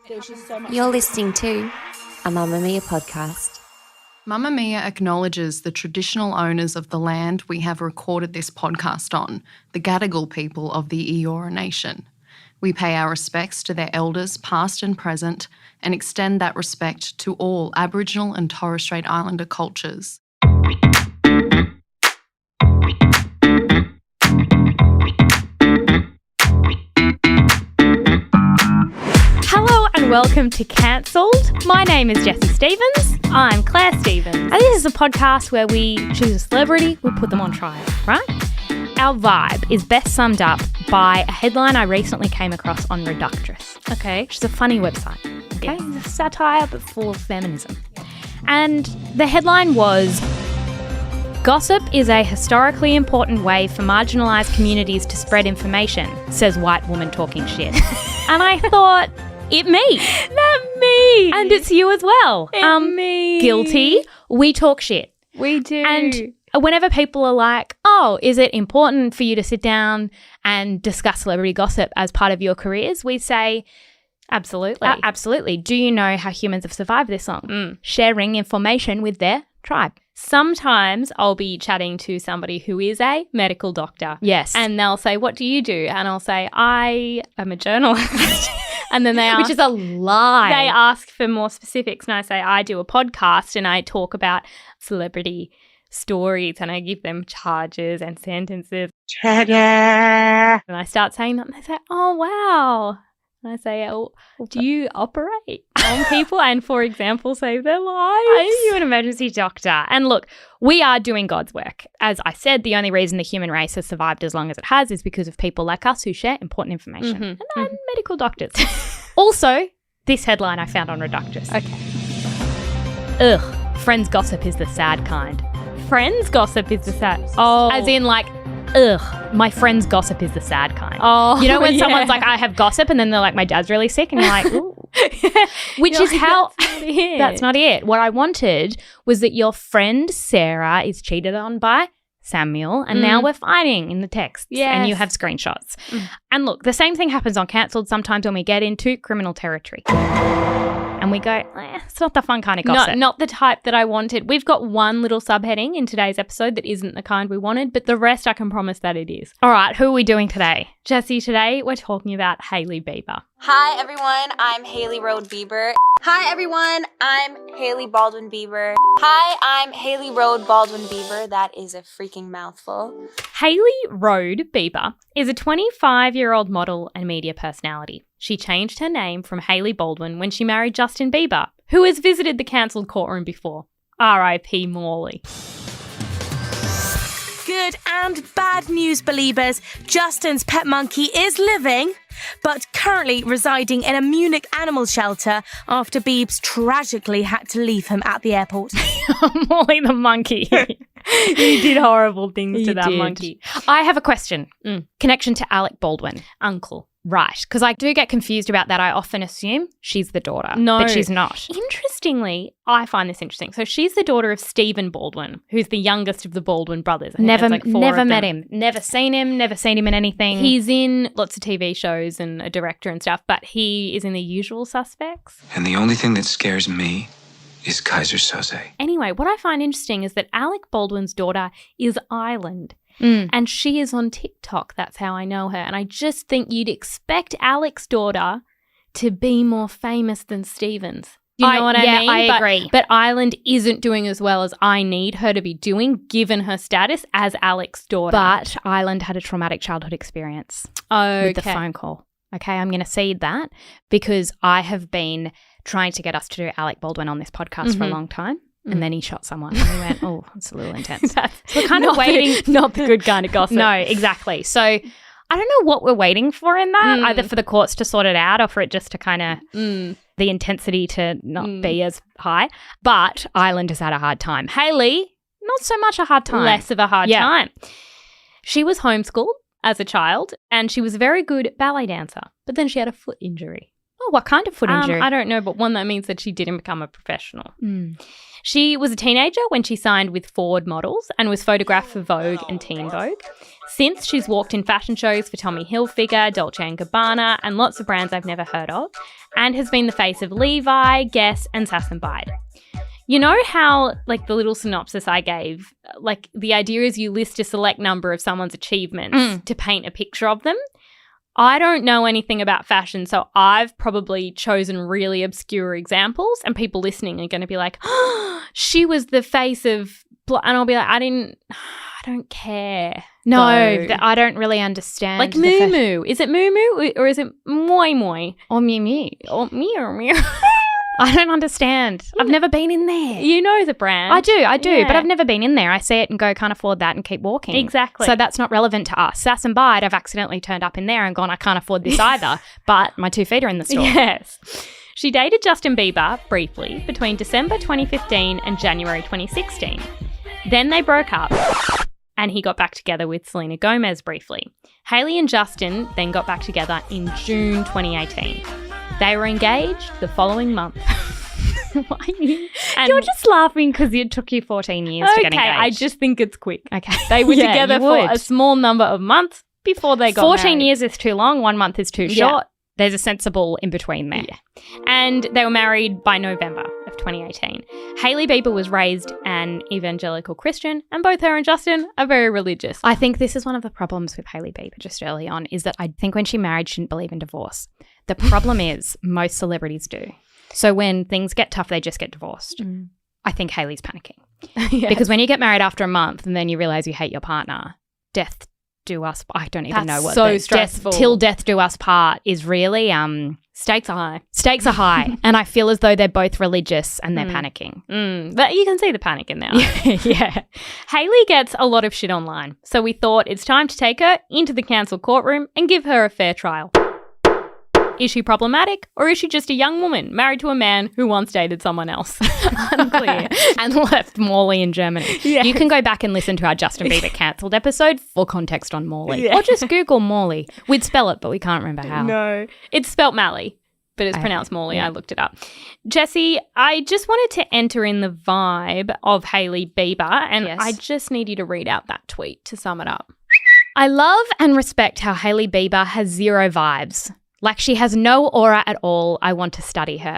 There's just so much. You're listening to a Mamamia podcast. Mamamia acknowledges the traditional owners of the land we have recorded this podcast on, the Gadigal people of the Eora Nation. We pay our respects to their elders, past and present, and extend that respect to all Aboriginal and Torres Strait Islander cultures. Hello and welcome to Cancelled. My name is Jessie Stevens. I'm Claire Stevens. And this is a podcast where we choose a celebrity, we put them on trial, right? Our vibe is best summed up by a headline I recently came across on Reductress, okay? Which is a funny website, okay? It's a satire but full of feminism. And the headline was, "Gossip is a historically important way for marginalised communities to spread information," says white woman talking shit. And I thought, it me. That me. And it's you as well. Me. Guilty. We talk shit. We do. And whenever people are like, oh, is it important for you to sit down and discuss celebrity gossip as part of your careers? We say, absolutely. Absolutely. Do you know how humans have survived this long? Sharing information with their tribe. Sometimes I'll be chatting to somebody who is a medical doctor. Yes. And they'll say, what do you do? And I'll say, I am a journalist. And then they ask, which is a lie. They ask for more specifics, and I say, I do a podcast and I talk about celebrity stories and I give them charges and sentences. Ta-da! And I start saying that and they say, oh, wow. And I say, oh, do you operate on people and, for example, save their lives? Are you an emergency doctor? And look, we are doing God's work. As I said, the only reason the human race has survived as long as it has is because of people like us who share important information. And medical doctors. Also, this headline I found on Reductress. Okay. Ugh, friends gossip is the sad kind. Friends gossip is the sad. Oh. As in like, ugh, my friend's gossip is the sad kind. Oh, you know when someone's like, I have gossip, and then they're like, my dad's really sick, and you're like, ooh. Which is like, how, that's not it. What I wanted was that your friend Sarah is cheated on by Samuel, and now we're fighting in the texts, and you have screenshots. And look, the same thing happens on Cancelled sometimes when we get into criminal territory. And we go, it's not the fun kind of gossip. Not the type that I wanted. We've got one little subheading in today's episode that isn't the kind we wanted, but the rest I can promise that it is. All right, who are we doing today? Jessie, today we're talking about Hailey Bieber. Hi, everyone. I'm Hailey Rhode Bieber. Hi, everyone. I'm Hailey Baldwin Bieber. Hi, I'm Hailey Rhode Baldwin Bieber. That is a freaking mouthful. Hailey Rhode Bieber is a 25-year-old model and media personality. She changed her name from Hailey Baldwin when she married Justin Bieber, who has visited the Cancelled Courtroom before. R.I.P. Morley. Good and bad news, believers. Justin's pet monkey is living, but currently residing in a Munich animal shelter after Biebs tragically had to leave him at the airport. Morley the monkey. He did horrible things to that monkey. I have a question. Connection to Alec Baldwin, uncle. Right, because I do get confused about that. I often assume she's the daughter, but she's not. Interestingly, I find this interesting. So she's the daughter of Stephen Baldwin, who's the youngest of the Baldwin brothers. Never met him, never seen him in anything. He's in lots of TV shows and a director and stuff, but he is in The Usual Suspects. And the only thing that scares me is Kaiser Soze. Anyway, what I find interesting is that Alec Baldwin's daughter is Island. And she is on TikTok. That's how I know her. And I just think you'd expect Alec's daughter to be more famous than Stephen's. You know what I mean? I agree. But Island isn't doing as well as I need her to be doing, given her status as Alec's daughter. But Island had a traumatic childhood experience with the phone call. Okay, I'm going to cede that because I have been trying to get us to do Alec Baldwin on this podcast for a long time. And then he shot someone and we went, oh, it's a little intense. So we're kind of waiting. Not the good kind of gossip. No, exactly. So I don't know what we're waiting for in that, either for the courts to sort it out or for it just to kind of the intensity to not be as high. But Island has had a hard time. Hailey, not so much a hard time. Less of a hard time. She was homeschooled as a child and she was a very good ballet dancer, but then she had a foot injury. Oh, what kind of foot injury? I don't know, but one that means that she didn't become a professional. She was a teenager when she signed with Ford Models and was photographed for Vogue and Teen Vogue. Since, she's walked in fashion shows for Tommy Hilfiger, Dolce & Gabbana, and lots of brands I've never heard of, and has been the face of Levi, Guess, and Sass & Bide. You know how, like, the little synopsis I gave, like, the idea is you list a select number of someone's achievements to paint a picture of them? I don't know anything about fashion, so I've probably chosen really obscure examples, and people listening are going to be like, oh, she was the face of, and I'll be like, I don't care. No, though. I don't really understand. Like Moo Moo. Is it Moo Moo or is it Moi Moi? Or Mew Mew. Or Mew Mew. I don't understand. I've never been in there. You know the brand. I do, Yeah. but I've never been in there. I see it and go, can't afford that and keep walking. Exactly. So that's not relevant to us. Sass and Bide, I've accidentally turned up in there and gone, I can't afford this either, but my 2 feet are in the store. Yes. She dated Justin Bieber briefly between December 2015 and January 2016. Then they broke up and he got back together with Selena Gomez briefly. Hailey and Justin then got back together in June 2018. They were engaged the following month. Why You're just laughing because it took you 14 years to get engaged. I just think it's quick. Okay. They were Yeah, together you for would. a small number of months before they got 14 married. years is too long. 1 month is too Yeah. short. There's a sensible in between there. Yeah. And they were married by November of 2018. Hailey Bieber was raised an evangelical Christian, and both her and Justin are very religious. I think this is one of the problems with Hailey Bieber just early on, is that I think when she married, she didn't believe in divorce. The problem is most celebrities do. So when things get tough, they just get divorced. I think Hailey's panicking. Yes. Because when you get married after a month and then you realise you hate your partner, death do us, I don't even know what so the stressful. Till death do us part is really Stakes are high. stakes are high. And I feel as though they're both religious and they're panicking. But you can see the panic in their eyes. Yeah. Hailey gets a lot of shit online, so we thought it's time to take her into the cancelled courtroom and give her a fair trial. Is she problematic, or is she just a young woman married to a man who once dated someone else? Unclear. And left Morley in Germany. Yes. You can go back and listen to our Justin Bieber cancelled episode for context on Morley. Yeah. Or just Google Morley. We'd spell it, but we can't remember how. No. It's spelt Mally, but it's Okay. pronounced Morley. Yeah. I looked it up. Jessie, I just wanted to enter in the vibe of Hailey Bieber, and Yes. I just need you to read out that tweet to sum it up. I love and respect how Hailey Bieber has zero vibes. Like she has no aura at all. I want to study her.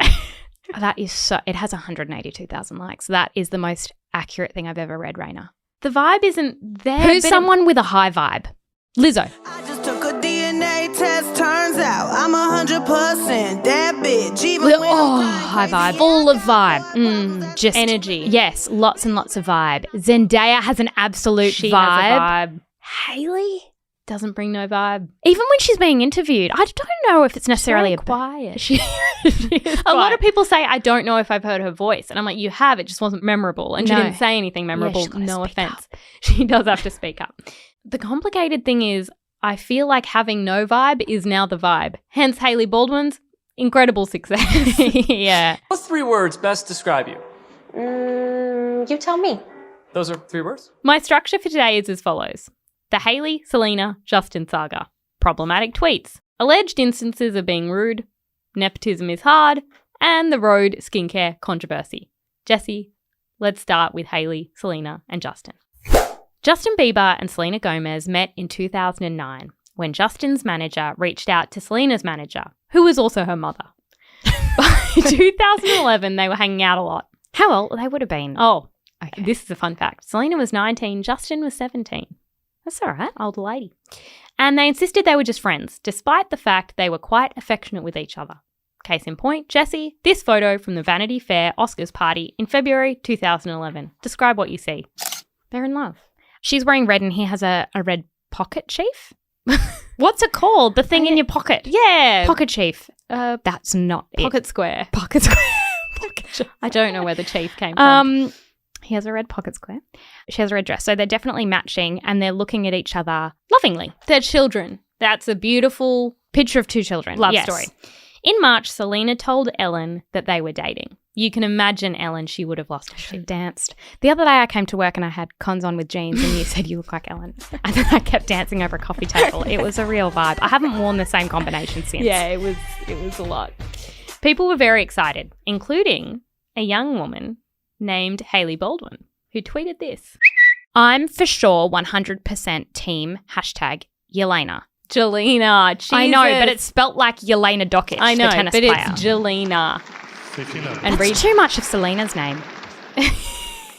That is so, it has 182,000 likes. That is the most accurate thing I've ever read, Raina. The vibe isn't there. Who's but someone with a high vibe? Lizzo. I just took a DNA test, turns out I'm 100% that bitch. Even when Oh, I'm high crazy, vibe. Full of vibe. Just Energy. Yes, lots and lots of vibe. Zendaya has an absolute She vibe. has a vibe. Hailey? Doesn't bring no vibe. Even when she's being interviewed, I don't know if it's necessarily Very quiet. She is A lot quiet. of people say, I don't know if I've heard her voice. And I'm like, you have. It just wasn't memorable. And she No. didn't say anything memorable. she's gotta No speak offense. She does have to speak up. The complicated thing is, I feel like having no vibe is now the vibe. Hence Hailey Baldwin's incredible success. Yeah. What 3 words best describe you? You tell me. Those are 3 words? My structure for today is as follows. The Hailey, Selena, Justin saga. Problematic tweets. Alleged instances of being rude. Nepotism is hard. And the Rhode skincare controversy. Jessie, let's start with Hailey, Selena, and Justin. Justin Bieber and Selena Gomez met in 2009 when Justin's manager reached out to Selena's manager, who was also her mother. By 2011, they were hanging out a lot. How old they would have been? Oh, Okay. this is a fun fact. Selena was 19, Justin was 17. That's all right. Older lady. And they insisted they were just friends, despite the fact they were quite affectionate with each other. Case in point, Jessie, this photo from the Vanity Fair Oscars party in February 2011. Describe what you see. They're in love. She's wearing red and he has a red pocket chief. What's it called? The thing in your pocket. Yeah. Pocket chief. That's not Pocket square. Pocket square. I don't know where the chief came from. He has a red pocket square. She has a red dress. So they're definitely matching and they're looking at each other lovingly. They're children. That's a beautiful Picture of 2 children. love Yes. story. In March, Selena told Ellen that they were dating. You can imagine Ellen, she would have lost her shit. Danced. The other day I came to work and I had cons on with jeans and you said you look like Ellen. And then I kept dancing over a coffee table. It was a real vibe. I haven't worn the same combination since. Yeah, it was a lot. People were very excited, including a young woman named Hailey Baldwin, who tweeted this. I'm for sure 100% team #Yelena. Jelena. Jesus. I know, but it's spelt like Yelena Dokic, I know, the tennis but player. it's Jelena. And read too much of Selena's name.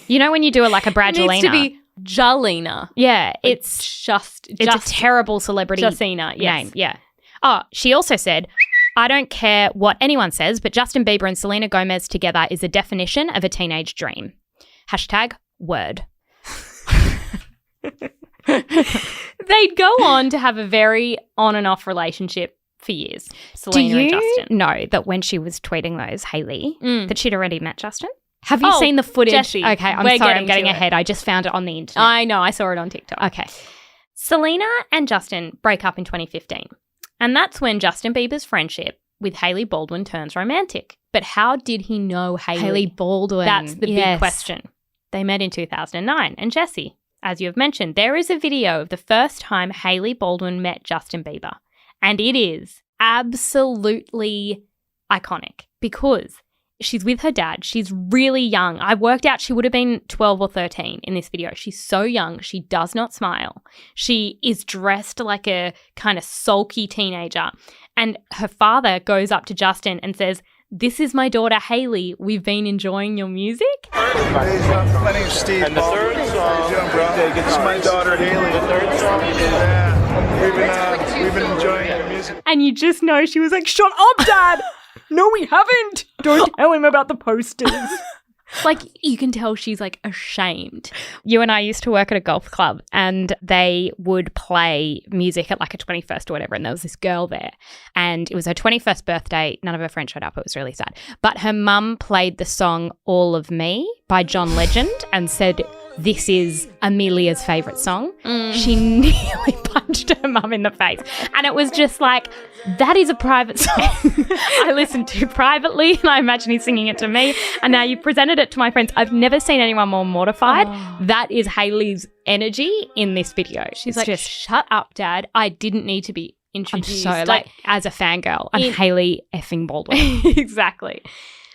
You know when you do it like a Brad It needs Jelena? to be Jelena. Yeah, It's it's a terrible celebrity Justina, yes. name. Yeah. Oh, she also said, I don't care what anyone says, but Justin Bieber and Selena Gomez together is a definition of a teenage dream. #word. They'd go on to have a very on and off relationship for years. Selena and Justin. know that when she was tweeting those, Hailey, that she'd already met Justin? Have you Oh, seen the footage? Jessie, Okay, I'm we're sorry, I'm getting getting to it. ahead. I just found it on the internet. I know, I saw it on TikTok. Okay. Selena and Justin break up in 2015. And that's when Justin Bieber's friendship with Hailey Baldwin turns romantic. But how did he know Hailey Baldwin. That's the big Yes. question. They met in 2009. And Jessie, as you have mentioned, there is a video of the first time Hailey Baldwin met Justin Bieber. And it is absolutely iconic because she's with her dad. She's really young. I worked out she would have been 12 or 13 in this video. She's so young. She does not smile. She is dressed like a kind of sulky teenager. And her father goes up to Justin and says, "This is my daughter, Hailey. We've been enjoying your music." My name's Steve. And the third song, how you doing, bro? This is my daughter, Hailey. The third song, yeah. We've been enjoying your music. And you just know she was like, "Shut up, Dad! No, we haven't. Don't tell him about the posters." Like, you can tell she's like ashamed. You and I used to work at a golf club and they would play music at like a 21st or whatever, and there was this girl there and it was her 21st birthday. None of her friends showed up. It was really sad. But her mum played the song All of Me by John Legend and said, "This is Amelia's favourite song." She nearly punched her mum in the face. And it was just like, that is a private song I listened to privately, and I imagine he's singing it to me. And now you presented it to my friends. I've never seen anyone more mortified. That is Hailey's energy in this video. She's It's like, just, "Shut up, Dad. I didn't need to be I'm introduced." so like as a fangirl, I'm Hailey effing Baldwin. Exactly.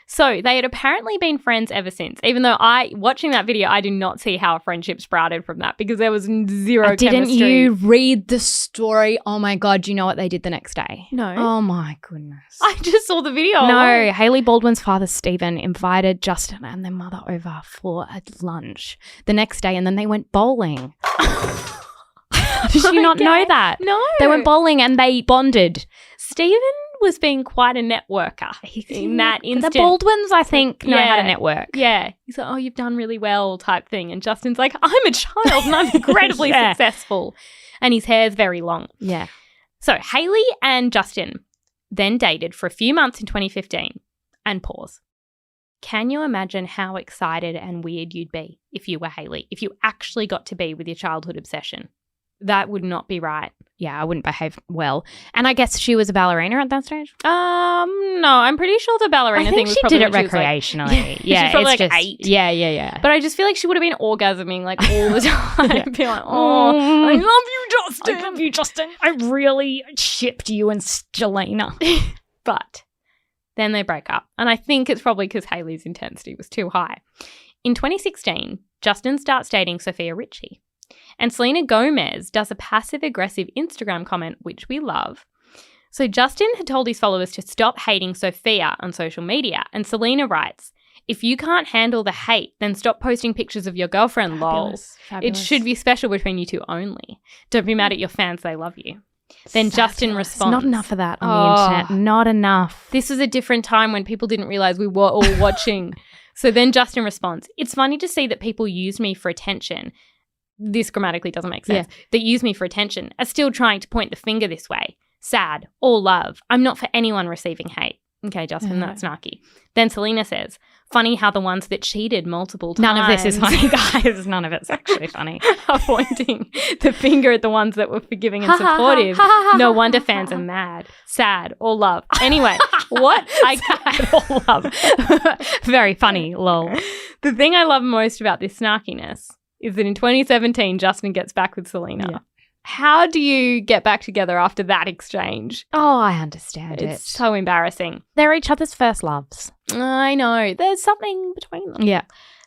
So they had apparently been friends ever since, even though watching that video, I did not see how a friendship sprouted from that because there was zero Didn't chemistry. you read the story? Oh my God, do you know what they did the next day? No. Oh my goodness. I just saw the video. No, Hailey Baldwin's father, Stephen, invited Justin and their mother over for a lunch the next day, and then they went bowling. Did you not know that? No. They went bowling and they bonded. Stephen was being quite a networker in that instant. The Baldwins, I think, know how to network. Yeah. He's like, "Oh, you've done really well," type thing. And Justin's like, "I'm a child and I'm incredibly successful." And his hair's very long. Yeah. So Hailey and Justin then dated for a few months in 2015 and pause. Can you imagine how excited and weird you'd be if you were Hailey, if you actually got to be with your childhood obsession? That would not be right. Yeah, I wouldn't behave well. And I guess she was a ballerina at that stage? No, I'm pretty sure the ballerina thing was she probably did it when she was, like- recreationally. Yeah, she's probably it's like just, 8. Yeah. But I just feel like she would have been orgasming like all the time. Be like, "Oh, I love you, Justin. I love you, Justin. I really shipped you and Jelena. But then they break up. And I think it's probably because Hailey's intensity was too high. In 2016, Justin starts dating Sophia Richie. And Selena Gomez does a passive-aggressive Instagram comment, which we love. So Justin had told his followers to stop hating Sophia on social media. And Selena writes, "If you can't handle the hate, then stop posting pictures of your girlfriend, lol. It should be special between you two only. Don't be mad at your fans, they love you." Then Justin responds. Not enough of that on the internet. Not enough. This was a different time when people didn't realize we were all watching. So then Justin responds, "It's funny to see that people use me for attention." This grammatically doesn't make sense. Yeah. That use me for attention are still trying to point the finger this way. Sad. All love. I'm not for anyone receiving hate. Okay, Justin, that's snarky. Then Selena says, funny how the ones that cheated multiple times. None of this is funny, guys. None of it's actually funny. Are pointing the finger at the ones that were forgiving and supportive. No wonder fans are mad, sad, or love. Anyway, what I Sad or love. Very funny, lol. the thing I love most about this snarkiness is that in 2017, Justin gets back with Selena. Yeah. How do you get back together after that exchange? Oh, I understand it. It's so embarrassing. They're each other's first loves. I know. There's something between them. Yeah.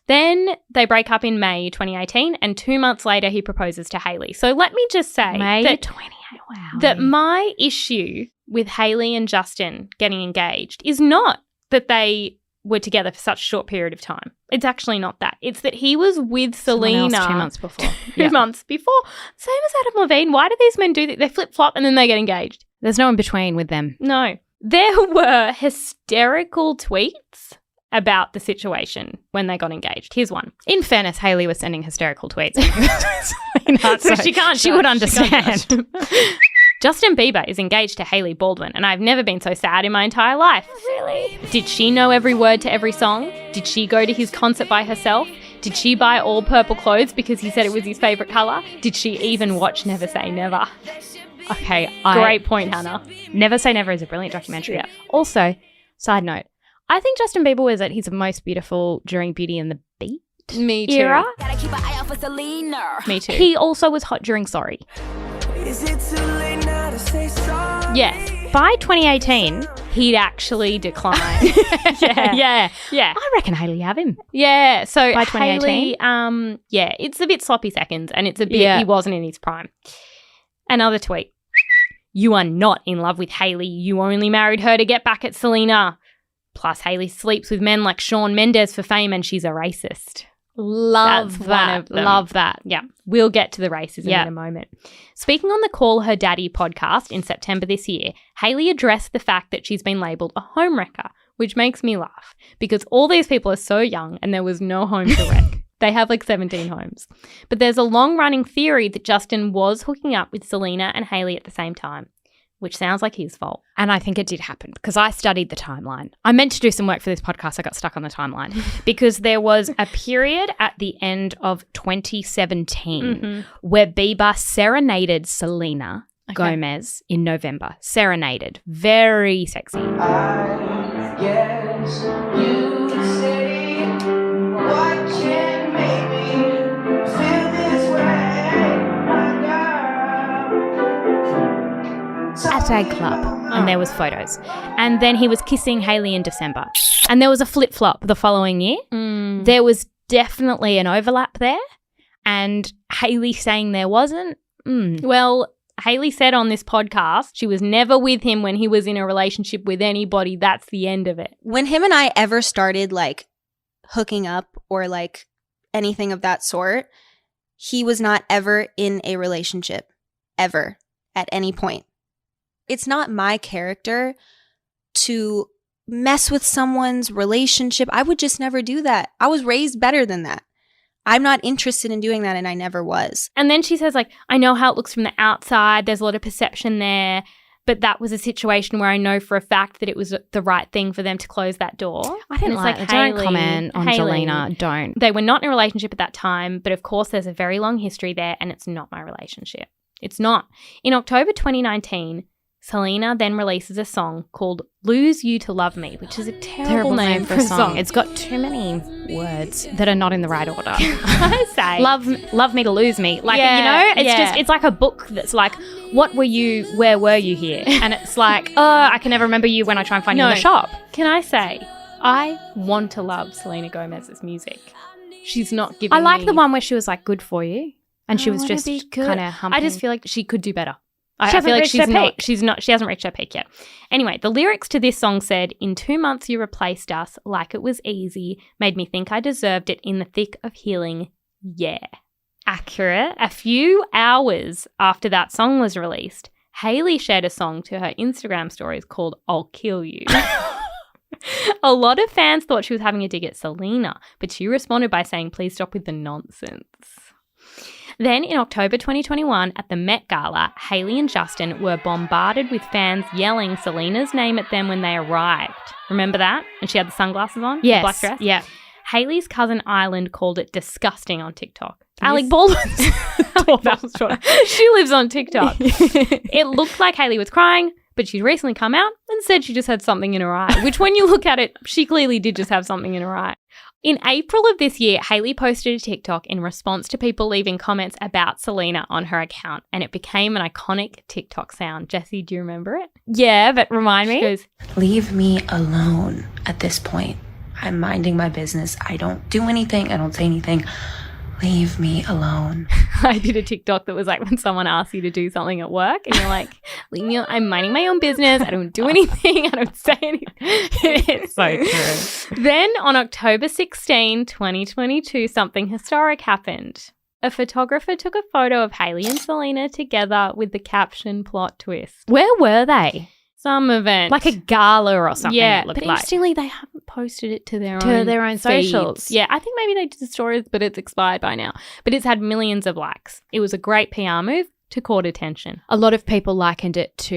Then they break up in May 2018, and 2 months later he proposes to Hailey. So let me just say May that, 28. Wow. that my issue with Hailey and Justin getting engaged is not that they were together for such a short period of time. It's actually not that. It's that he was with Selena 2 months before. 2 months before. Same as Adam Levine. Why do these men do that? They flip-flop and then they get engaged. There's no in between with them. No. There were hysterical tweets about the situation when they got engaged. Here's one. In fairness, Hailey was sending hysterical tweets. So she can't She judge. would She can't understand. Justin Bieber is engaged to Hailey Baldwin, and I've never been so sad in my entire life. Really? Did she know every word to every song? Did she go to his concert by herself? Did she buy all purple clothes because he said it was his favourite colour? Did she even watch Never Say Never? Okay. Great point, Hannah. Never Say Never is a brilliant documentary. Yeah. Also, side note, I think Justin Bieber was at his most beautiful during Beauty and the Beat Me too. era. Me too. He also was hot during Sorry. Is it too late now to say sorry? Yes. By 2018, He'd actually declined. yeah. Yeah. I reckon Hailey have him. Yeah. So By 2018? Hailey, yeah, it's a bit sloppy seconds and it's a bit, Yeah. he wasn't in his prime. Another tweet. You are not in love with Hailey. You only married her to get back at Selena. Plus, Hailey sleeps with men like Shawn Mendes for fame and she's a racist. Love That's one of them. Love that. Yeah, we'll get to the racism Yeah. in a moment. Speaking on the Call Her Daddy podcast in September this year, Hailey addressed the fact that she's been labelled a homewrecker, which makes me laugh because all these people are so young and there was no home to wreck. They have like 17 homes. But there's a long-running theory that Justin was hooking up with Selena and Hailey at the same time, which sounds like his fault. And I think it did happen because I studied the timeline. I meant to do some work for this podcast. I got stuck on the timeline because there was a period at the end of 2017 where Bieber serenaded Selena Gomez in November. Serenaded. Very sexy. I guess you say what can make me feel this way, my girl. At a club. And there was photos. And then he was kissing Hailey in December. And there was a flip-flop the following year. There was definitely an overlap there. And Hailey saying there wasn't. Well, Hailey said on this podcast she was never with him when he was in a relationship with anybody. That's the end of it. When him and I ever started like hooking up or like anything of that sort, he was not ever in a relationship, ever, at any point. It's not my character to mess with someone's relationship. I would just never do that. I was raised better than that. I'm not interested in doing that, and I never was. And then she says, like, I know how it looks from the outside. There's a lot of perception there. But that was a situation where I know for a fact that it was the right thing for them to close that door. I didn't And it's like that. Don't comment on Hailey, Jelena. Don't. They were not in a relationship at that time. But of course, there's a very long history there, and it's not my relationship. It's not. In October 2019, Selena then releases a song called Lose You to Love Me, which is a terrible name for a song. It's got too many words that are not in the right order. I say. Love me to lose me. Like, Yeah, you know, it's yeah. just, it's like a book that's like, what were you, where were you here? And it's like, oh, I can never remember you when I try and find you in the shop. Can I say, I want to love Selena Gomez's music. She's not giving I like me- the one where she was like, good for you. And she was wanna just be good. kind of humping. I just feel like she could do better. I hasn't feel like reached her peak. she hasn't reached her peak yet. Anyway, the lyrics to this song said, in 2 months you replaced us like it was easy, made me think I deserved it in the thick of healing. Yeah. Accurate. A few hours after that song was released, Hailey shared a song to her Instagram stories called I'll Kill You. A lot of fans thought she was having a dig at Selena, but she responded by saying, please stop with the nonsense. Then in October 2021 at the Met Gala, Hailey and Justin were bombarded with fans yelling Selena's name at them when they arrived. Remember that? And she had the sunglasses on? Yes. The black dress? Yeah. Hailey's cousin Island called it disgusting on TikTok. Alec Baldwin's daughter. She lives on TikTok. It looked like Hailey was crying, but she'd recently come out and said she just had something in her eye, which when you look at it, she clearly did just have something in her eye. In April of this year, Hailey posted a TikTok in response to people leaving comments about Selena on her account, and it became an iconic TikTok sound. Jessie, do you remember it? Yeah, but remind me. She goes, leave me alone at this point. I'm minding my business. I don't do anything. I don't say anything. Leave me alone. I did a TikTok that was like when someone asks you to do something at work and you're like, I'm minding my own business. I don't do anything. I don't say anything. It's so true. Then on October 16, 2022, something historic happened. A photographer took a photo of Hailey and Selena together with the caption plot twist. Where were they? Some event. Like a gala or something. Yeah, it looked but like. interestingly, they haven't posted it to their own socials. feeds. Yeah, I think maybe they did the stories, but it's expired by now. But it's had millions of likes. It was a great PR move to court attention. A lot of people likened it to,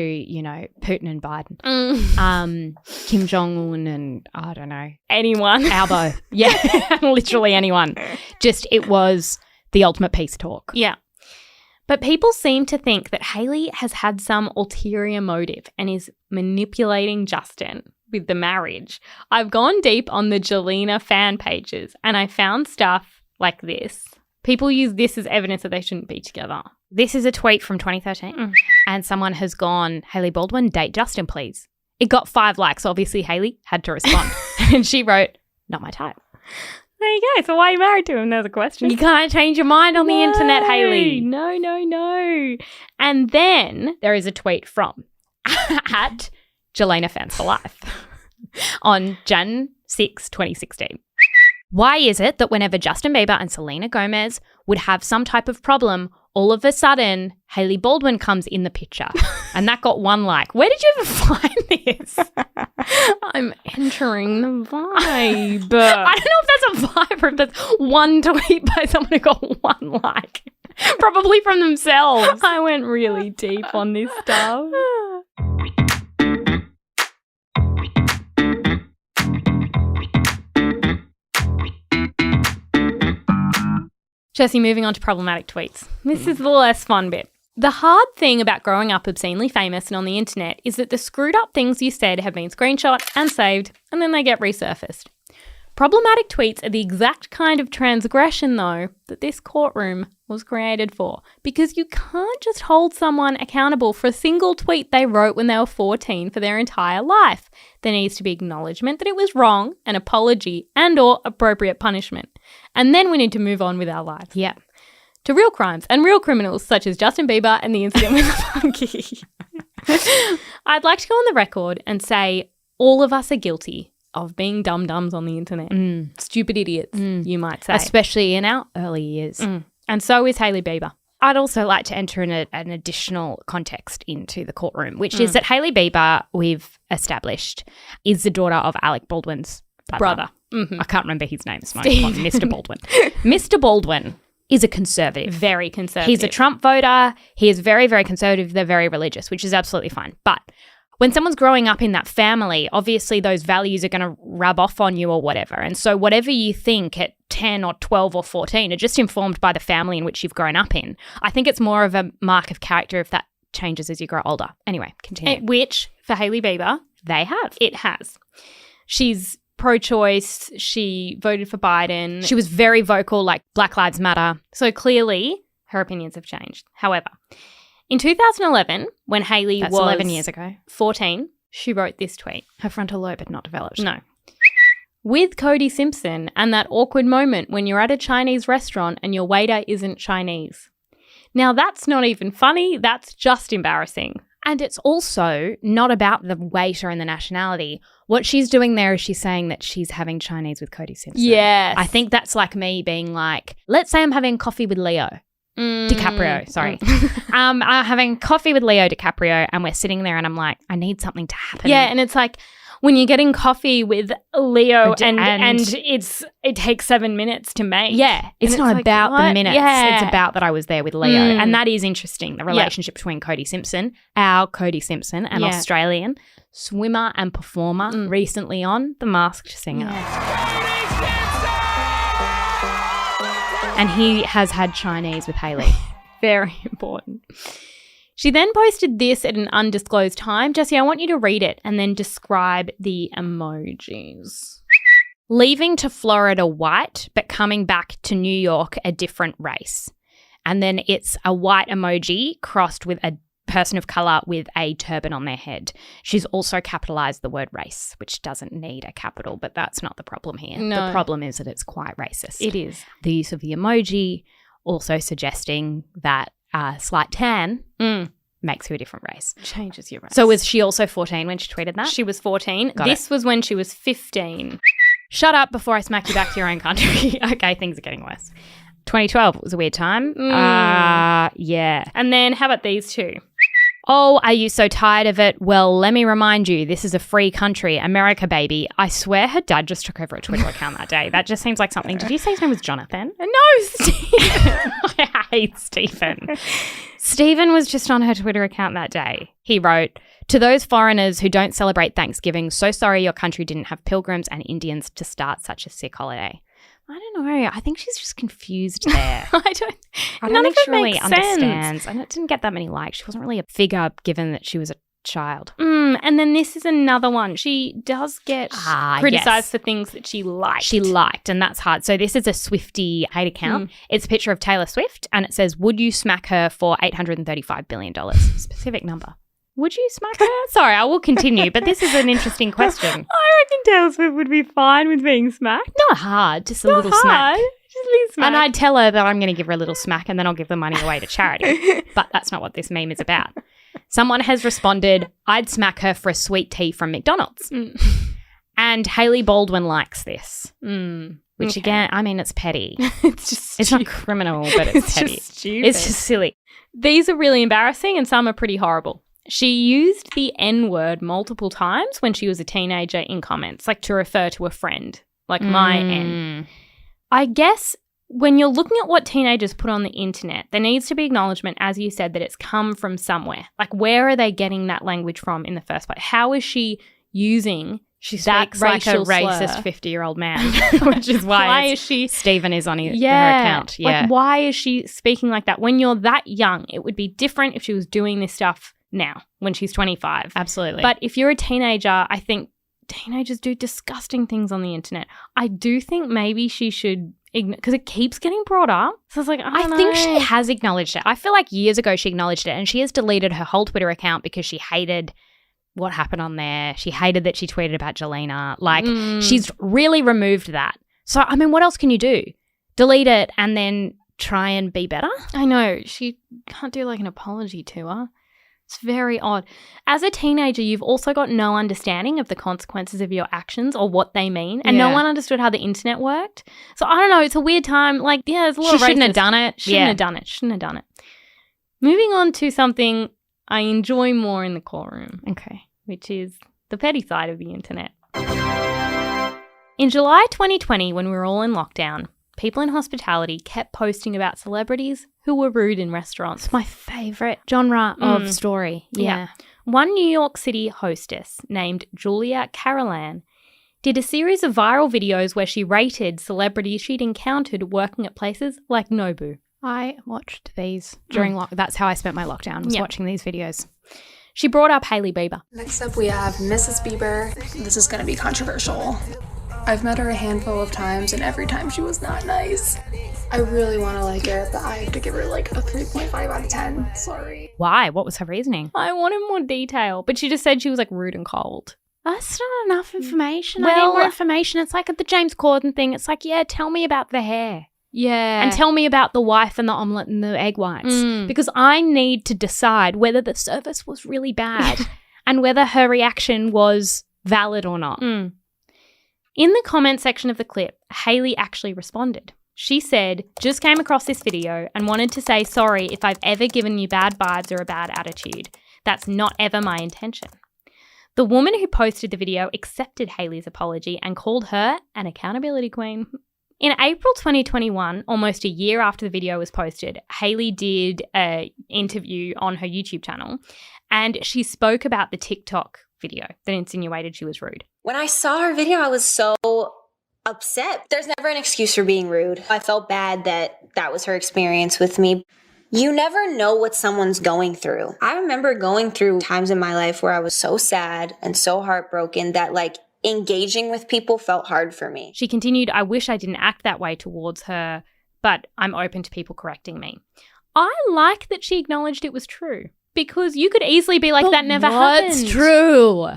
Putin and Biden. Kim Jong-un and, I don't know. Anyone. Albo. Yeah, literally anyone. Just, it was the ultimate peace talk. Yeah. But people seem to think that Hailey has had some ulterior motive and is manipulating Justin with the marriage. I've gone deep on the Jelena fan pages and I found stuff like this. People use this as evidence that they shouldn't be together. This is a tweet from 2013 and someone has gone, Hailey Baldwin, date Justin, please. It got 5 likes. Obviously, Hailey had to respond. And she wrote, not my type. There you go. So why are you married to him? There's a question. You can't change your mind on the internet, Hailey. No. And then there is a tweet from at Jelena Fans for Life on Jan 6, 2016. Why is it that whenever Justin Bieber and Selena Gomez would have some type of problem, all of a sudden Hailey Baldwin comes in the picture? And that got 1 like. Where did you ever find this? I'm entering the vibe. I don't know if that's a vibe or if that's one tweet by someone who got 1 like. Probably from themselves. I went really deep on this stuff. Jessie, moving on to problematic tweets. This is the less fun bit. The hard thing about growing up obscenely famous and on the internet is that the screwed up things you said have been screenshot and saved, and then they get resurfaced. Problematic tweets are the exact kind of transgression, though, that this courtroom was created for, because you can't just hold someone accountable for a single tweet they wrote when they were 14 for their entire life. There needs to be acknowledgement that it was wrong, an apology, and or appropriate punishment. And then we need to move on with our lives. Yeah. To real crimes and real criminals such as Justin Bieber and the incident with the monkey. I'd like to go on the record and say all of us are guilty of being dum-dums on the internet. Stupid idiots, you might say. Especially in our early years. And so is Hailey Bieber. I'd also like to enter in an additional context into the courtroom, which is that Hailey Bieber, we've established, is the daughter of Alec Baldwin's brother. I can't remember his name. It's Mr. Baldwin. Mr. Baldwin is a conservative. Very conservative. He's a Trump voter. He is very, very conservative. They're very religious, which is absolutely fine. But when someone's growing up in that family, obviously those values are going to rub off on you or whatever. And so whatever you think at 10 or 12 or 14 are just informed by the family in which you've grown up in. I think it's more of a mark of character if that changes as you grow older. Anyway, continue. Which, for Hailey Bieber, they have. It has. She's pro-choice. She voted for Biden. She was very vocal, like Black Lives Matter. So clearly her opinions have changed. However, in 2011, when Hailey was 11 years ago, 14, she wrote this tweet. Her frontal lobe had not developed. No. With Cody Simpson and that awkward moment when you're at a Chinese restaurant and your waiter isn't Chinese. Now, that's not even funny. That's just embarrassing. And it's also not about the waiter and the nationality. What she's doing there is she's saying that she's having Chinese with Cody Simpson. Yes. I think that's like me being like, let's say I'm having coffee with Leo. DiCaprio, sorry. I'm having coffee with Leo DiCaprio and we're sitting there and I'm like, I need something to happen. Yeah, and it's like, when you're getting coffee with Leo and it takes 7 minutes to make. Yeah, it's not like, about what? the minutes. Yeah. It's about that I was there with Leo. And that is interesting, the relationship between Cody Simpson, our Cody Simpson, an Australian swimmer and performer recently on The Masked Singer. And he has had Chinese with Hailey. Very important. She then posted this at an undisclosed time. Jessie, I want you to read it and then describe the emojis. Leaving to Florida white, but coming back to New York a different race. And then it's a white emoji crossed with a person of colour with a turban on their head. She's also capitalised the word race, which doesn't need a capital, but that's not the problem here. No. The problem is that it's quite racist. It is. The use of the emoji also suggesting that slight tan makes you a different race. Changes your race. So was she also 14 when she tweeted that? She was 14. Got This was when she was 15. Shut up before I smack you back to your own country. Okay, things are getting worse. 2012 was a weird time. Yeah. And then how about these two? Oh, are you so tired of it? Well, let me remind you, this is a free country, America, baby. I swear her dad just took over a Twitter account that day. That just seems like something. Did you say his name was Jonathan? No, Stephen. I hate Stephen. Stephen was just on her Twitter account that day. He wrote, to those foreigners who don't celebrate Thanksgiving, so sorry your country didn't have pilgrims and Indians to start such a sick holiday. I don't know. I think she's just confused there. I don't think she really makes understands. I didn't get that many likes. She wasn't really a figure given that she was a child. And then this is another one. She does get criticised for things that she liked. She liked, and that's hard. So this is a Swiftie hate account. It's a picture of Taylor Swift, and it says, would you smack her for $835 billion? Specific number. Would you smack her? Sorry, I will continue, but this is an interesting question. I reckon Taylor Swift would be fine with being smacked. Not hard, just a little smack. Just a little smack. And I'd tell her that I'm going to give her a little smack and then I'll give the money away to charity. But that's not what this meme is about. Someone has responded, I'd smack her for a sweet tea from McDonald's. And Hailey Baldwin likes this. Which again, I mean, it's petty. It's not criminal, but it's petty. Just stupid. It's just silly. These are really embarrassing and some are pretty horrible. She used the N-word multiple times when she was a teenager in comments, like to refer to a friend, like my N. I guess when you're looking at what teenagers put on the internet, there needs to be acknowledgement, as you said, that it's come from somewhere. Like, where are they getting that language from in the first place? How is she using that speaks like a racial racist slur? 50-year-old man, which is why is she Stephen is on her account. Yeah. Like, why is she speaking like that? When you're that young, it would be different if she was doing this stuff now when she's 25. Absolutely. But if you're a teenager, I think teenagers do disgusting things on the internet. I do think maybe she should, because it keeps getting brought up. So I was like, I don't know. think she has acknowledged it. I feel like years ago she acknowledged it and she has deleted her whole Twitter account because she hated what happened on there. She hated that she tweeted about Jelena. Like, she's really removed that. So, I mean, what else can you do? Delete it and then try and be better? I know. She can't do like an apology to her. It's very odd. As a teenager, you've also got no understanding of the consequences of your actions or what they mean. And no one understood how the internet worked. So I don't know. It's a weird time. Like, yeah, there's a lot of She shouldn't have racist. done it. Shouldn't have done it. Moving on to something I enjoy more in the courtroom. Okay. Which is the petty side of the internet. In July 2020, when we were all in lockdown, people in hospitality kept posting about celebrities who were rude in restaurants. It's my favourite genre of story. Yeah. One New York City hostess named Julia Carolan did a series of viral videos where she rated celebrities she'd encountered working at places like Nobu. I watched these during that's how I spent my lockdown, was watching these videos. She brought up Hailey Bieber. Next up we have Mrs. Bieber. This is going to be controversial. I've met her a handful of times and every time she was not nice. I really want to like her, but I have to give her like a 3.5 out of 10. Sorry. Why? What was her reasoning? I wanted more detail, but she just said she was like rude and cold. That's not enough information. I need more information. It's like at the James Corden thing. It's like, yeah, tell me about the hair. Yeah. And tell me about the wife and the omelette and the egg whites. Because I need to decide whether the service was really bad and whether her reaction was valid or not. In the comment section of the clip, Hailey actually responded. She said, just came across this video and wanted to say sorry if I've ever given you bad vibes or a bad attitude. That's not ever my intention. The woman who posted the video accepted Hailey's apology and called her an accountability queen. In April 2021, almost a year after the video was posted, Hailey did an interview on her YouTube channel and she spoke about the TikTok video that insinuated she was rude. When I saw her video, I was so upset. There's never an excuse for being rude. I felt bad that was her experience with me. You never know what someone's going through. I remember going through times in my life where I was so sad and so heartbroken that engaging with people felt hard for me. She continued, I wish I didn't act that way towards her, but I'm open to people correcting me. I like that she acknowledged it was true because you could easily be like, but that never happened. What's true?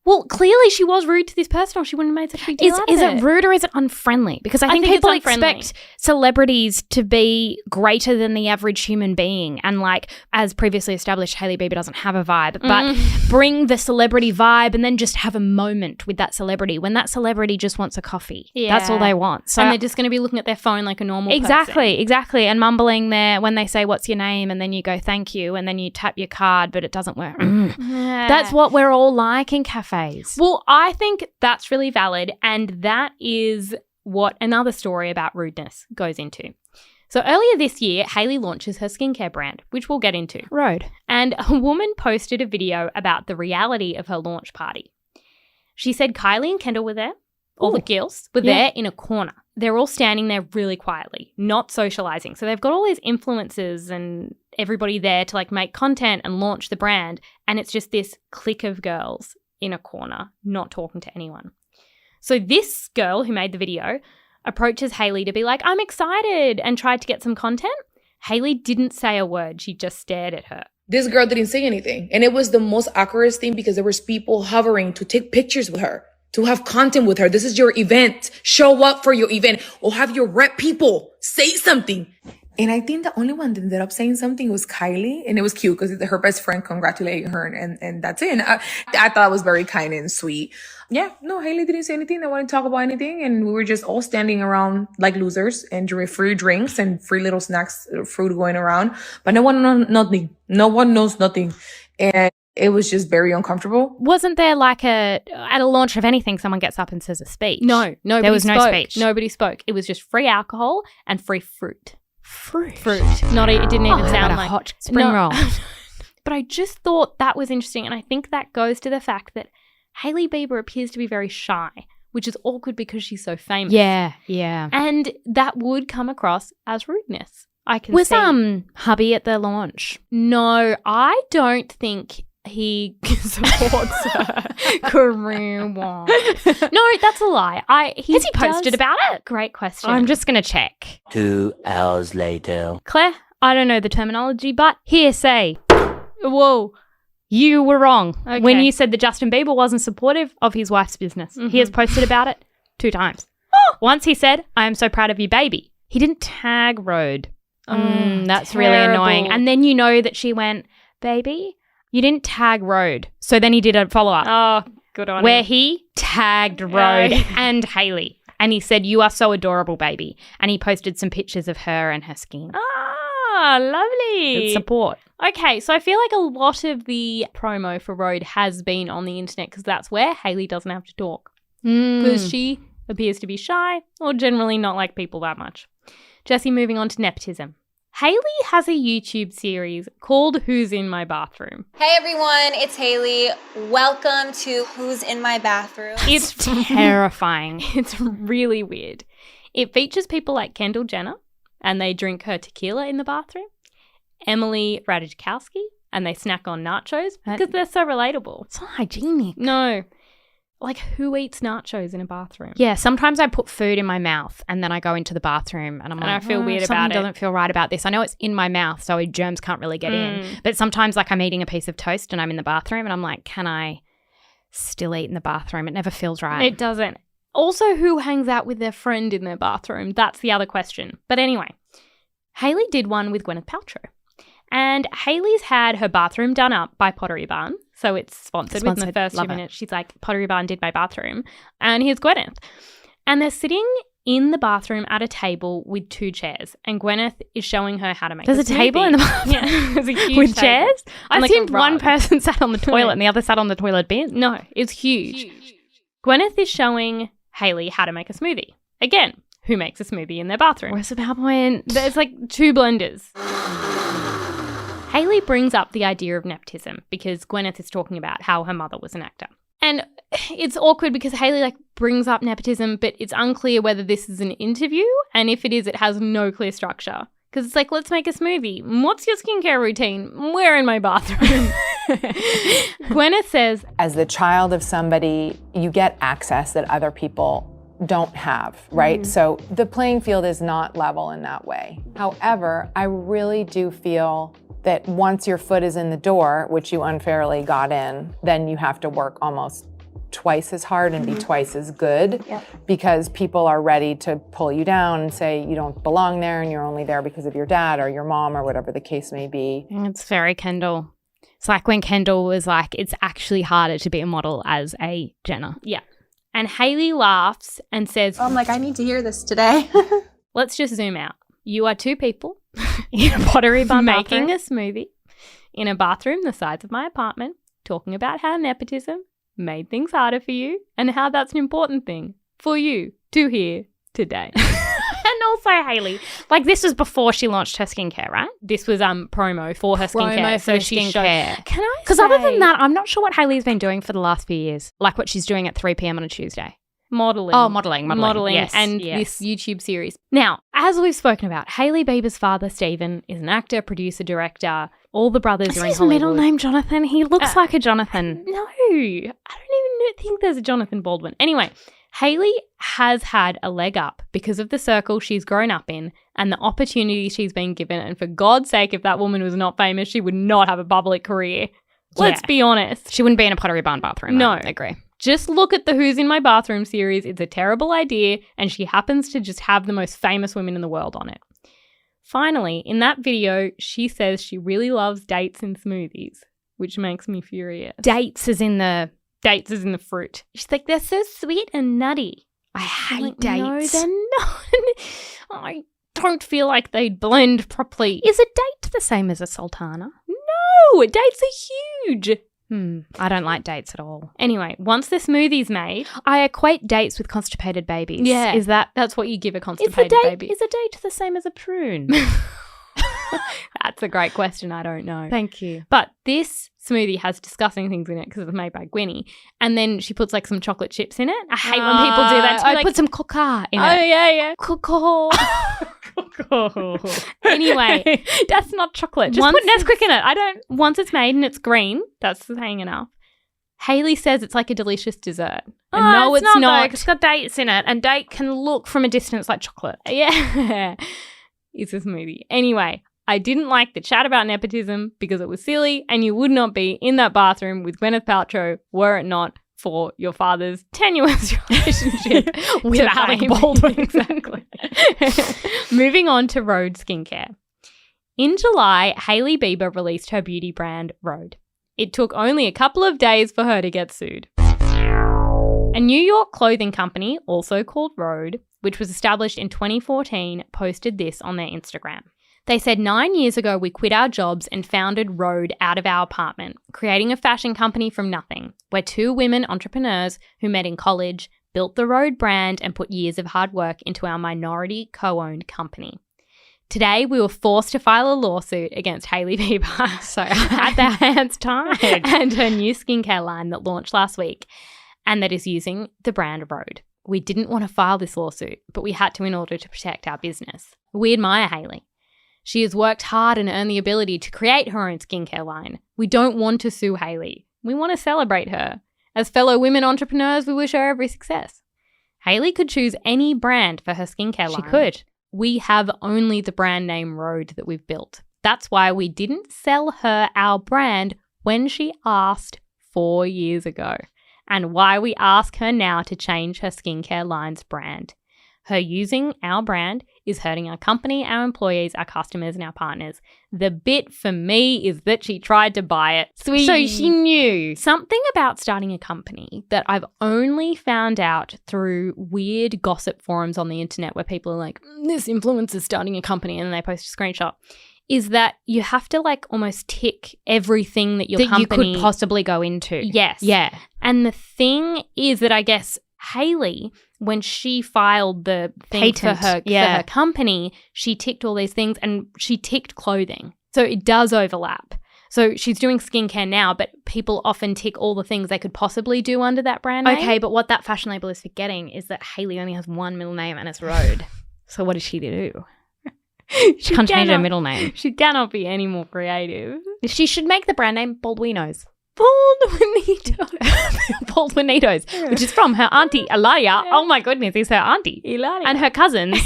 Well, clearly she was rude to this person or she wouldn't have made such a big deal out of it. Is it rude or is it unfriendly? Because I think people expect celebrities to be greater than the average human being. And as previously established, Hailey Bieber doesn't have a vibe. But bring the celebrity vibe and then just have a moment with that celebrity when that celebrity just wants a coffee. Yeah. That's all they want. So, and they're just going to be looking at their phone like a normal person. Exactly. And mumbling there when they say, what's your name? And then you go, thank you. And then you tap your card, but it doesn't work. Yeah. That's what we're all like in cafes. Well, I think that's really valid, and that is what another story about rudeness goes into. So earlier this year, Hailey launches her skincare brand, which we'll get into. Rhode. And a woman posted a video about the reality of her launch party. She said Kylie and Kendall were there. All the girls were there in a corner. They're all standing there really quietly, not socializing. So they've got all these influencers and everybody there to make content and launch the brand, and it's just this clique of girls in a corner, not talking to anyone. So this girl who made the video approaches Hailey to be like, I'm excited, and tried to get some content. Hailey didn't say a word. She just stared at her. This girl didn't say anything. And it was the most awkward thing because there was people hovering to take pictures with her, to have content with her. This is your event. Show up for your event or have your rep people say something. And I think the only one that ended up saying something was Kylie. And it was cute because her best friend congratulated her and that's it. And I thought it was very kind and sweet. Yeah, no, Hailey didn't say anything. They wanted to talk about anything. And we were just all standing around like losers and free drinks and free little snacks, fruit going around. But no one knows nothing. No one knows nothing. And it was just very uncomfortable. Wasn't there at a launch of anything, someone gets up and says a speech? No, nobody There was spoke. no speech. Nobody spoke. It was just free alcohol and free fruit. Fruit. Not it didn't even sound like a hot spring roll. But I just thought that was interesting, and I think that goes to the fact that Hailey Bieber appears to be very shy, which is awkward because she's so famous. Yeah. And that would come across as rudeness. I can Was see. hubby at the launch? No, I don't think he supports her career-wise. No, that's a lie. Has he posted about it? Great question. I'm just going to check. 2 hours later. Claire, I don't know the terminology, but Hearsay. whoa. You were wrong Okay. when you said that Justin Bieber wasn't supportive of his wife's business. He has posted about it 2 times. Once he said, I am so proud of you, baby. He didn't tag Rhode. That's really annoying. And then you know that she went, baby, you didn't tag Rhode. So then he did a follow-up. Oh, good on where him. he tagged Rhode and Hailey. And he said, you are so adorable, baby. And he posted some pictures of her and her skin. Ah, lovely. Good support. Okay, so I feel like a lot of the promo for Rhode has been on the internet because that's where Hailey doesn't have to talk. Because she appears to be shy or generally not like people that much. Jessie, moving on to nepotism. Hailey has a YouTube series called Who's in My Bathroom. Hey everyone, it's Hailey. Welcome to Who's in My Bathroom. It's terrifying. It's really weird. It features people like Kendall Jenner, and they drink her tequila in the bathroom, Emily Ratajkowski, and they snack on nachos because they're so relatable. It's not hygienic. No. Like, who eats nachos in a bathroom? Yeah, sometimes I put food in my mouth and then I go into the bathroom and I'm And I feel weird about something it. doesn't feel right about this. I know it's in my mouth, so germs can't really get in. But sometimes, I'm eating a piece of toast and I'm in the bathroom and I'm like, can I still eat in the bathroom? It never feels right. It doesn't. Also, who hangs out with their friend in their bathroom? That's the other question. But anyway, Hailey did one with Gwyneth Paltrow. And Hailey's had her bathroom done up by Pottery Barn. So it's sponsored. Within the first 2 minutes. She's like, Pottery Barn did my bathroom. And here's Gwyneth. And they're sitting in the bathroom at a table with 2 chairs, and Gwyneth is showing her how to make There's a table smoothie. in the bathroom? Yeah, there's a huge With table. chairs? I And assumed a one rug. person sat on the toilet and the other sat on the toilet bin. No, it's huge. Gwyneth is showing Hailey how to make a smoothie. Again, who makes a smoothie in their bathroom? Where's the PowerPoint? There's like 2 blenders. Hailey brings up the idea of nepotism because Gwyneth is talking about how her mother was an actor. And it's awkward because Hailey brings up nepotism, but it's unclear whether this is an interview, and if it is, it has no clear structure. Because it's let's make a smoothie. What's your skincare routine? We're in my bathroom. Gwyneth says, as the child of somebody, you get access that other people don't have, right? So the playing field is not level in that way. However, I really do feel that once your foot is in the door, which you unfairly got in, then you have to work almost twice as hard and be twice as good because people are ready to pull you down and say you don't belong there and you're only there because of your dad or your mom or whatever the case may be. It's very Kendall. It's like when Kendall was it's actually harder to be a model as a Jenner. Yeah. And Hailey laughs and says, I'm I need to hear this today. let's just zoom out. You are 2 people In a pottery barn making bathroom. a smoothie in a bathroom the size of my apartment, talking about how nepotism made things harder for you and how that's an important thing for you to hear today. And also Hailey, this was before she launched her skincare, right? This was promo for her skincare. So she showed. Can I Because other than that, I'm not sure what Hailey's been doing for the last few years. Like what she's doing at 3 p.m. on a Tuesday. Modeling. Oh, modeling. Yes, and yes. this YouTube series. Now, as we've spoken about, Hailey Bieber's father, Stephen, is an actor, producer, director. All the brothers Is are in his Hollywood. middle name Jonathan? He looks like a Jonathan. No, I don't even think there's a Jonathan Baldwin. Anyway, Hailey has had a leg up because of the circle she's grown up in and the opportunity she's been given. And for God's sake, if that woman was not famous, she would not have a public career. Let's be honest. She wouldn't be in a pottery barn bathroom. No. I agree. Just look at the Who's in My Bathroom series. It's a terrible idea, and she happens to just have the most famous women in the world on it. Finally, in that video, she says she really loves dates and smoothies, which makes me furious. Dates is in the fruit. She's like, they're so sweet and nutty. I hate dates. dates. No, they're not. I don't feel like they'd blend properly. Is a date the same as a sultana? No, dates are huge. I don't like dates at all. Anyway, once the smoothie's made, I equate dates with constipated babies. Yeah, that's what you give a constipated baby. Is a date the same as a prune? That's a great question. I don't know. Thank you. But this smoothie has disgusting things in it because it's made by Gwynnie. And then she puts some chocolate chips in it. I hate when people do that. I put some coca in it. Oh, yeah. Cocoa. Anyway. That's not chocolate. Just put Nesquik in it. Once it's made and it's green, that's saying enough. Hailey says it's like a delicious dessert. And no, it's not. It's got dates in it, and date can look from a distance like chocolate. Yeah. It's a smoothie. Anyway, I didn't like the chat about nepotism because it was silly, and you would not be in that bathroom with Gwyneth Paltrow were it not for your father's tenuous relationship with Alec Baldwin. Exactly. Moving on to Rhode Skincare. In July, Hailey Bieber released her beauty brand, Rhode. It took only a couple of days for her to get sued. A New York clothing company, also called Rhode, which was established in 2014, posted this on their Instagram. They said 9 years ago, we quit our jobs and founded Rhode out of our apartment, creating a fashion company from nothing. We're 2 women entrepreneurs who met in college, built the Rhode brand, and put years of hard work into our minority co-owned company. Today, we were forced to file a lawsuit against Hailey Bieber, so had their hands tied, and her new skincare line that launched last week, and that is using the brand Rhode. We didn't want to file this lawsuit, but we had to in order to protect our business. We admire Hailey. She has worked hard and earned the ability to create her own skincare line. We don't want to sue Hailey. We want to celebrate her. As fellow women entrepreneurs, we wish her every success. Hailey could choose any brand for her skincare line. She could. We have only the brand name Rhode that we've built. That's why we didn't sell her our brand when she asked 4 years ago, and why we ask her now to change her skincare line's brand. Her using our brand is hurting our company, our employees, our customers, and our partners. The bit for me is that she tried to buy it. Sweet. So she knew something about starting a company that I've only found out through weird gossip forums on the internet where people are like, this influencer's starting a company, and they post a screenshot, is that you have to like almost tick everything that your company you could possibly go into. Yes. Yeah. And the thing is that I guess Hailey, when she filed the thing for her company, she ticked all these things and she ticked clothing. So it does overlap. So she's doing skincare now, but people often tick all the things they could possibly do under that brand name. Okay, but what that fashion label is forgetting is that Hailey only has one middle name and it's Rhode. So what does she do? She can't change her middle name. She cannot be any more creative. She should make the brand name Baldwinos. Baldwinitos, which is from her auntie, Elia. Oh my goodness, he's her auntie. Ilaria. And her cousins,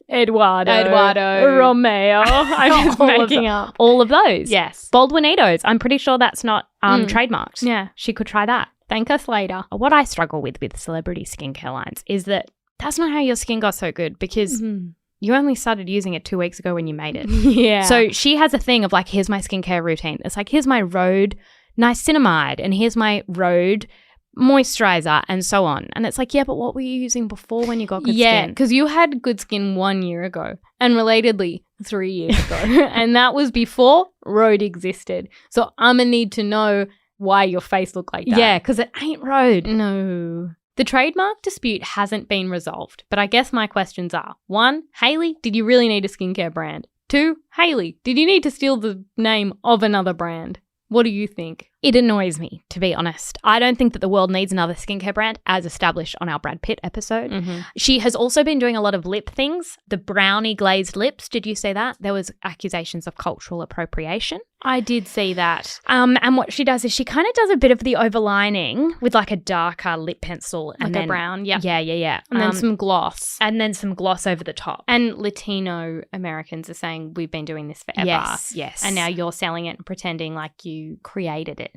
Eduardo, Romeo. I'm just making up. All of those. Yes. Baldwinitos. I'm pretty sure that's not trademarked. Yeah. She could try that. Thank us later. What I struggle with celebrity skincare lines is that that's not how your skin got so good, because you only started using it 2 weeks ago when you made it. Yeah. So she has a thing of like, here's my skincare routine. It's like, here's my Rhode niacinamide and here's my Rhode moisturizer and so on. And it's like, yeah, but what were you using before when you got good skin? Yeah, because you had good skin 1 year ago and relatedly 3 years ago. And that was before Rhode existed. So I'm going to need to know why your face looked like that. Yeah, because it ain't Rhode. No. The trademark dispute hasn't been resolved, but I guess my questions are: 1, Hailey, did you really need a skincare brand? 2, Hailey, did you need to steal the name of another brand? What do you think? It annoys me, to be honest. I don't think that the world needs another skincare brand, as established on our Brad Pitt episode. Mm-hmm. She has also been doing a lot of lip things. The brownie glazed lips, did you see that? There was accusations of cultural appropriation. I did see that. And what she does is she kind of does a bit of the overlining with like a darker lip pencil. Like and then, a brown, yeah. Yeah. And then some gloss. And then some gloss over the top. And Latino Americans are saying, we've been doing this forever. Yes. And now you're selling it and pretending like you created it.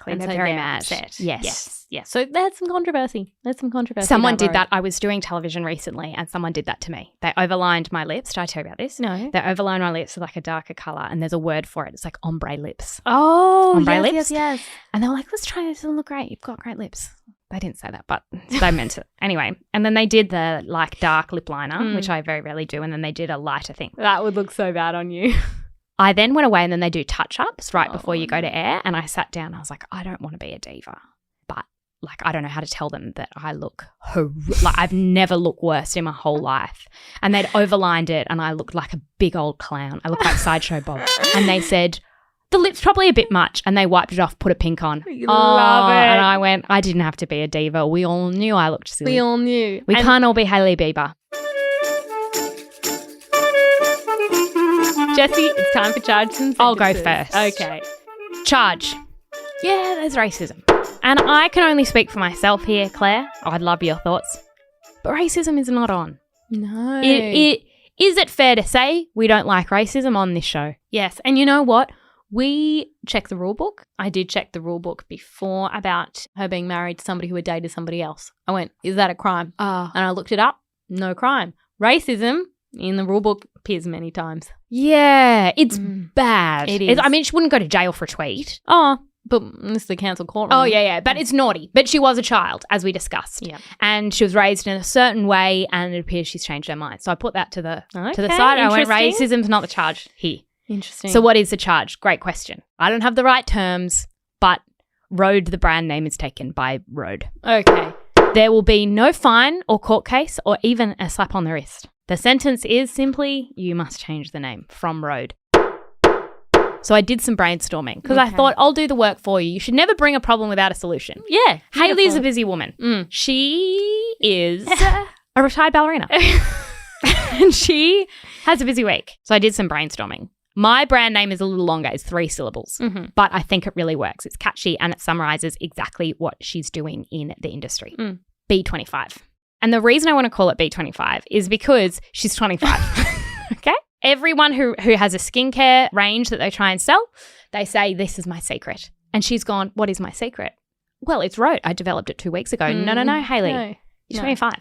And so they're very they're mad. upset. Yes. So there's some controversy. Someone did that. I was doing television recently and someone did that to me. They overlined my lips. Did I tell you about this? No. They overlined my lips with like a darker colour and there's a word for it. It's like ombre lips. Oh, ombre lips. Yes. And they were like, let's try this. It'll look great. You've got great lips. They didn't say that, but they meant it. Anyway, and then they did the like dark lip liner, which I very rarely do, and then they did a lighter thing. That would look so bad on you. I then went away and then they do touch-ups right before you go to air, and I sat down. I was like, I don't want to be a diva, but like I don't know how to tell them that I look like I've never looked worse in my whole life. And they'd overlined it and I looked like a big old clown. I looked like Sideshow Bob. And they said, the lip's probably a bit much, and they wiped it off, put a pink on. Love it. And I went, I didn't have to be a diva. We all knew I looked silly. We all knew. We can't all be Hailey Bieber. Jesse, it's time for charge and sentences. I'll go first. Okay. Charge. Yeah, there's racism. And I can only speak for myself here, Claire. I'd love your thoughts. But racism is not on. No. Is it fair to say we don't like racism on this show? Yes. And you know what? We checked the rule book. I did check the rule book before about her being married to somebody who had dated somebody else. I went, is that a crime? And I looked it up. No crime. Racism in the rule book appears many times. Yeah, it's bad. It is. I mean, she wouldn't go to jail for a tweet. Oh, but this is the cancelled courtroom. Oh, yeah. But it's naughty. But she was a child, as we discussed. Yeah. And she was raised in a certain way, and it appears she's changed her mind. So I put that to the side. I went, racism's not the charge here. Interesting. So what is the charge? Great question. I don't have the right terms, but Rhode, the brand name, is taken by Rhode. Okay. There will be no fine or court case or even a slap on the wrist. The sentence is simply, you must change the name from Rhode. So I did some brainstorming because I thought, I'll do the work for you. You should never bring a problem without a solution. Yeah. Hailey's a busy woman. She is a retired ballerina. And she has a busy week. So I did some brainstorming. My brand name is a little longer. It's 3 syllables. But I think it really works. It's catchy and it summarizes exactly what she's doing in the industry. B25. And the reason I want to call it B25 is because she's 25. Okay? Everyone who has a skincare range that they try and sell, they say, this is my secret. And she's gone, what is my secret? Well, it's Rhode. I developed it 2 weeks ago. No, Hailey. No. You're 25.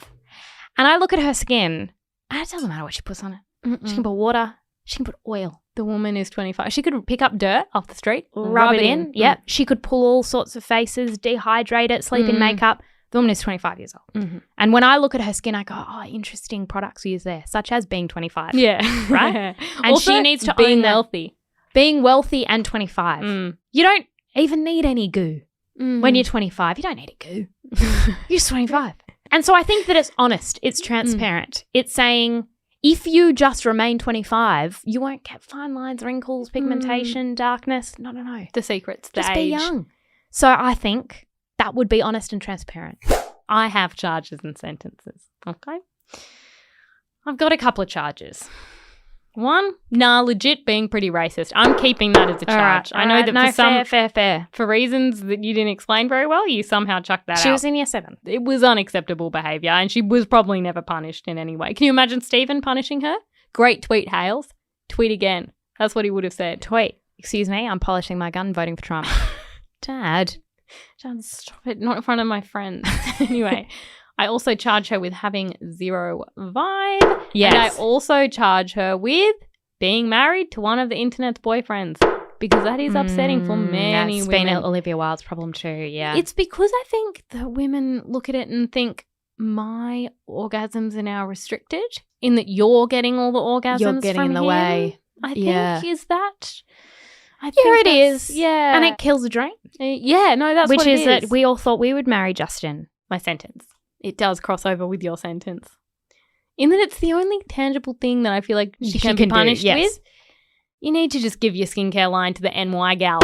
And I look at her skin, and it doesn't matter what she puts on it. She can put water. She can put oil. The woman is 25. She could pick up dirt off the street, Rub it in. Yep. She could pull all sorts of faces, dehydrate it, sleep in makeup. The woman is 25 years old. And when I look at her skin, I go, oh, interesting products used there, such as being 25. Yeah. Right? And also, she needs to being own that. wealthy. Being wealthy and 25. You don't even need any goo when you're 25. You don't need a goo. You're just 25. And so I think that it's honest. It's transparent. It's saying, if you just remain 25, you won't get fine lines, wrinkles, pigmentation, darkness. No. The secret's the just age. be young. So I think that would be honest and transparent. I have charges and sentences. Okay. I've got a couple of charges. One, legit being pretty racist. I'm keeping that as a charge. All I know right. that No, for some fair. for reasons that you didn't explain very well, you somehow chucked that out. She was in year 7. It was unacceptable behaviour, and she was probably never punished in any way. Can you imagine Stephen punishing her? Great tweet, Hales. Tweet again. That's what he would have said. Tweet. Excuse me, I'm polishing my gun, voting for Trump. Dad, stop it. Not in front of my friends. Anyway, I also charge her with having zero vibe. Yes. And I also charge her with being married to one of the internet's boyfriends, because that is upsetting for many that's women. been Olivia Wilde's problem too, yeah. It's because I think that women look at it and think, my orgasms are now restricted in that you're getting all the orgasms You're getting from in the him. way. I think is that. I Yeah, think it that's- is. Yeah. And it kills the dream. Yeah, no, that's Which what it is that we all thought we would marry Justin. My sentence. It does cross over with your sentence. In that it's the only tangible thing that I feel like she can be punished with. You need to just give your skincare line to the NY gals.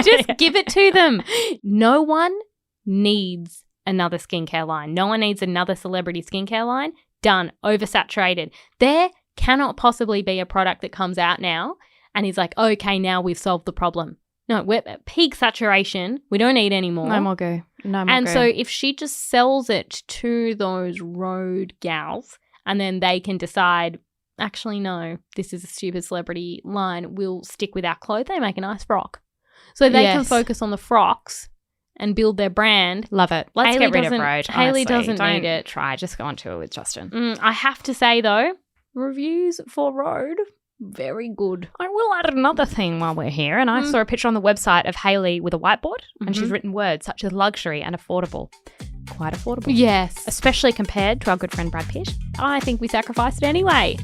Just give it to them. No one needs another skincare line. No one needs another celebrity skincare line. Done. Oversaturated. There cannot possibly be a product that comes out now and is like, okay, now we've solved the problem. No, we're at peak saturation. We don't need any more. No more goo. And so if she just sells it to those road gals and then they can decide, actually, no, this is a stupid celebrity line, we'll stick with our clothes. They make a nice frock. So they can focus on the frocks and build their brand. Love it. Let's get rid of road. Hailey honestly. doesn't Don't need it. Try. Just go on tour with Justin. I have to say, though, reviews for road, very good. I will add another thing while we're here. And I saw a picture on the website of Hailey with a whiteboard and she's written words such as luxury and affordable. Quite affordable. Yes. Especially compared to our good friend Brad Pitt. I think we sacrificed it anyway.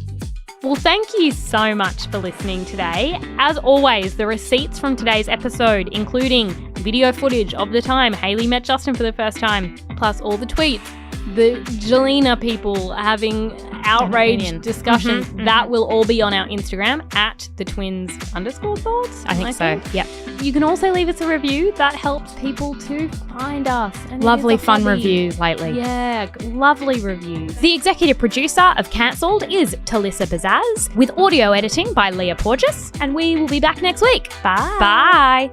Well, thank you so much for listening today. As always, the receipts from today's episode, including video footage of the time Hailey met Justin for the first time, plus all the tweets, the Jelena people having outraged discussions, that will all be on our Instagram at @the_twins_thoughts. I think so. Yep. You can also leave us a review. That helps people to find us. And Lovely fun reviews lately. Yeah, lovely reviews. The executive producer of Cancelled is Talissa Bazaz, with audio editing by Leah Porges. And we will be back next week. Bye.